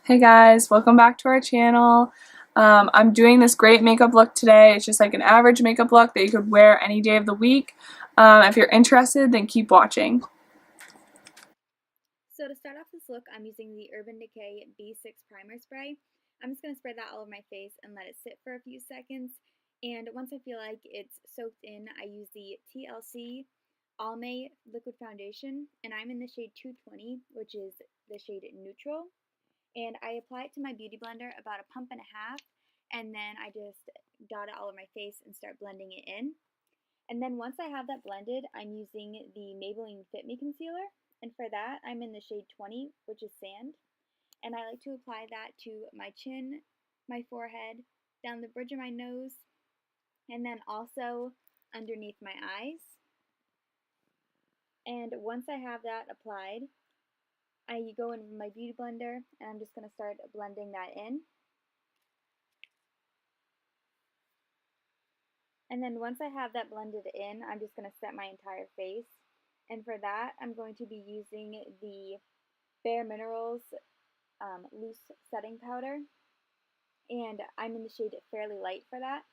Hey guys, welcome back to our channel. I'm doing this great makeup look today. It's just like an average makeup look that you could wear any day of the week. If you're interested, then keep watching. So to start off this look, I'm using the Urban Decay B6 Primer Spray. I'm just going to spread that all over my face and let it sit for a few seconds. And once I feel like it's soaked in, I use the TLC Almay Liquid Foundation, and I'm in the shade 220, which is the shade Neutral. And I apply it to my beauty blender about a pump and a half, and then I just dot it all over my face and start blending it in. And then once I have that blended, I'm using the Maybelline Fit Me Concealer. And for that, I'm in the shade 20, which is Sand. And I like to apply that to my chin, my forehead, down the bridge of my nose, and then also underneath my eyes. And once I have that applied, I go in my beauty blender and I'm just going to start blending that in. And then once I have that blended in, I'm just going to set my entire face. And for that, I'm going to be using the Bare Minerals loose setting powder, and I'm in the shade Fairly Light for that.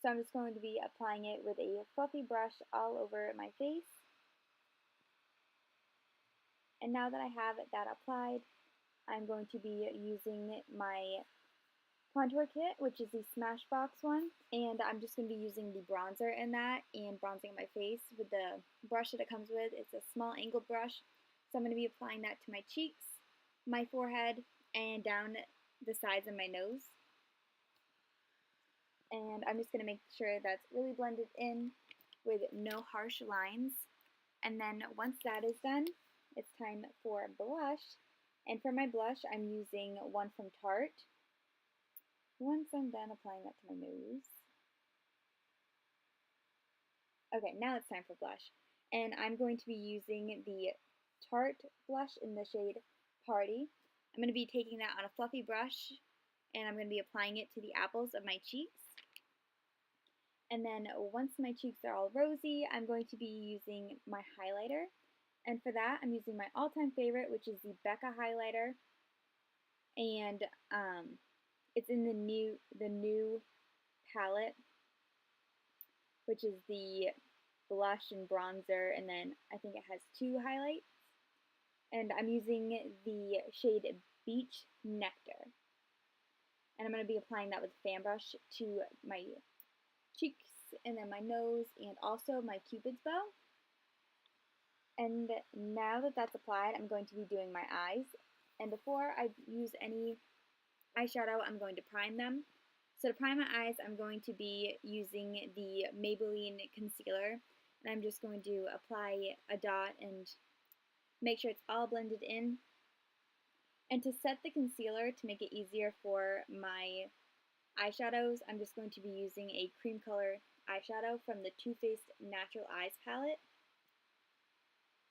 So I'm just going to be applying it with a fluffy brush all over my face. And now that I have that applied, I'm going to be using my contour kit, which is the Smashbox one, and I'm just going to be using the bronzer in that and bronzing my face with the brush that it comes with. It's a small angled brush, so I'm going to be applying that to my cheeks, my forehead, and down the sides of my nose. And I'm just going to make sure that's really blended in with no harsh lines. And then once that is done, it's time for blush. And for my blush, I'm using one from Tarte. Once I'm done applying that to my nose. Okay, now it's time for blush. And I'm going to be using the Tarte blush in the shade Party. I'm going to be taking that on a fluffy brush and I'm going to be applying it to the apples of my cheeks. And then once my cheeks are all rosy, I'm going to be using my highlighter. And for that, I'm using my all-time favorite, which is the Becca highlighter. And it's in the new palette, which is the blush and bronzer, and then I think it has two highlights. And I'm using the shade Beach Nectar. And I'm going to be applying that with a fan brush to my cheeks and then my nose and also my cupid's bow. And now that that's applied, I'm going to be doing my eyes. And before I use any eyeshadow, I'm going to prime them. So to prime my eyes, I'm going to be using the Maybelline concealer. And I'm just going to apply a dot and make sure it's all blended in. And to set the concealer to make it easier for my eyeshadows, I'm just going to be using a cream color eyeshadow from the Too Faced Natural Eyes palette.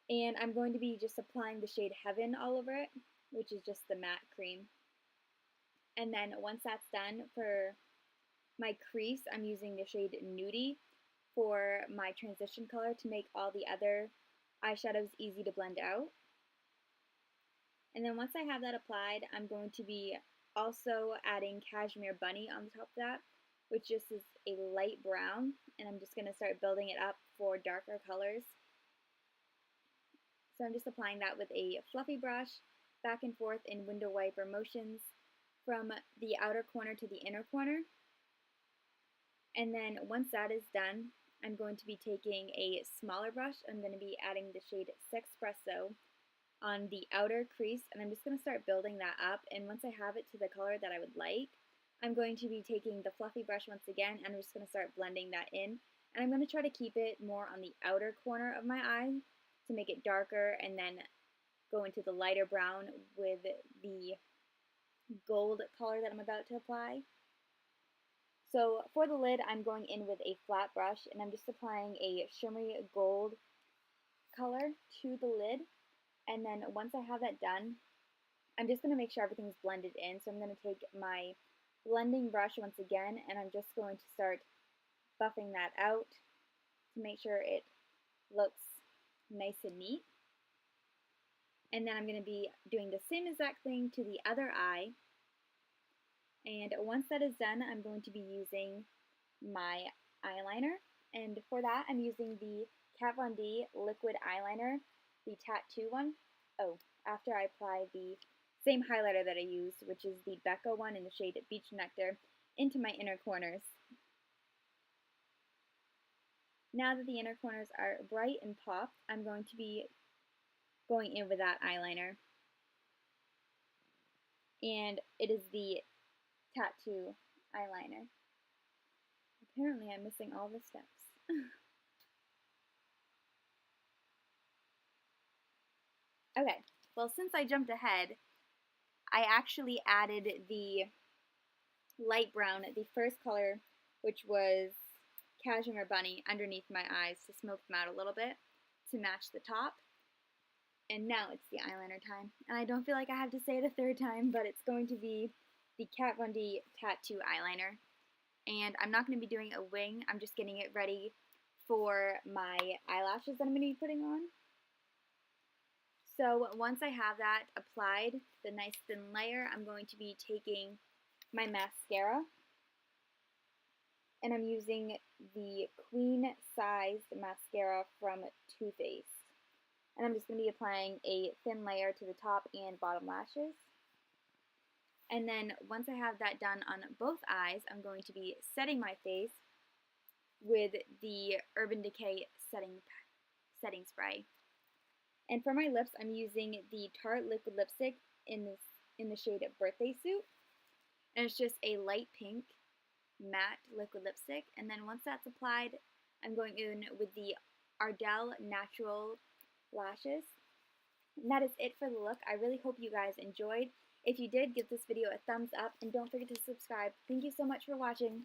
And I'm going to be just applying the shade Heaven all over it, which is just the matte cream. And then once that's done, for my crease, I'm using the shade Nudie for my transition color to make all the other eyeshadows easy to blend out. And then once I have that applied, I'm going to be also adding Cashmere Bunny on the top of that, which just is a light brown, and I'm just going to start building it up for darker colors. So I'm just applying that with a fluffy brush, back and forth in window wiper motions from the outer corner to the inner corner. And then once that is done, I'm going to be taking a smaller brush. I'm going to be adding the shade Sexpresso on the outer crease, and I'm just going to start building that up. And once I have it to the color that I would like, I'm going to be taking the fluffy brush once again, and I'm just going to start blending that in. And I'm going to try to keep it more on the outer corner of my eye to make it darker, and then go into the lighter brown with the gold color that I'm about to apply. So for the lid, I'm going in with a flat brush, and I'm just applying a shimmery gold color to the lid. And then once I have that done, I'm just going to make sure everything's blended in. So I'm going to take my blending brush once again, and I'm just going to start buffing that out to make sure it looks nice and neat. And then I'm going to be doing the same exact thing to the other eye. And once that is done, I'm going to be using my eyeliner. And for that, I'm using the Kat Von D liquid eyeliner, the tattoo one. Oh, after I apply the same highlighter that I used, which is the Becca one in the shade Beach Nectar, into my inner corners. Now that the inner corners are bright and popped, I'm going to be going in with that eyeliner. And it is the tattoo eyeliner. Apparently I'm missing all the steps. Okay, well, since I jumped ahead, I actually added the light brown, the first color, which was Cashmere Bunny, underneath my eyes to smoke them out a little bit to match the top. And now it's the eyeliner time. And I don't feel like I have to say it a third time, but it's going to be the Kat Von D tattoo eyeliner. And I'm not going to be doing a wing, I'm just getting it ready for my eyelashes that I'm going to be putting on. So once I have that applied, the nice thin layer, I'm going to be taking my mascara. And I'm using the queen size mascara from Too Faced. And I'm just going to be applying a thin layer to the top and bottom lashes. And then once I have that done on both eyes, I'm going to be setting my face with the Urban Decay setting spray. And for my lips, I'm using the Tarte liquid lipstick in the shade Birthday Suit. And it's just a light pink matte liquid lipstick. And then once that's applied, I'm going in with the Ardell Natural lashes. And that is it for the look. I really hope you guys enjoyed. If you did, give this video a thumbs up and don't forget to subscribe. Thank you so much for watching.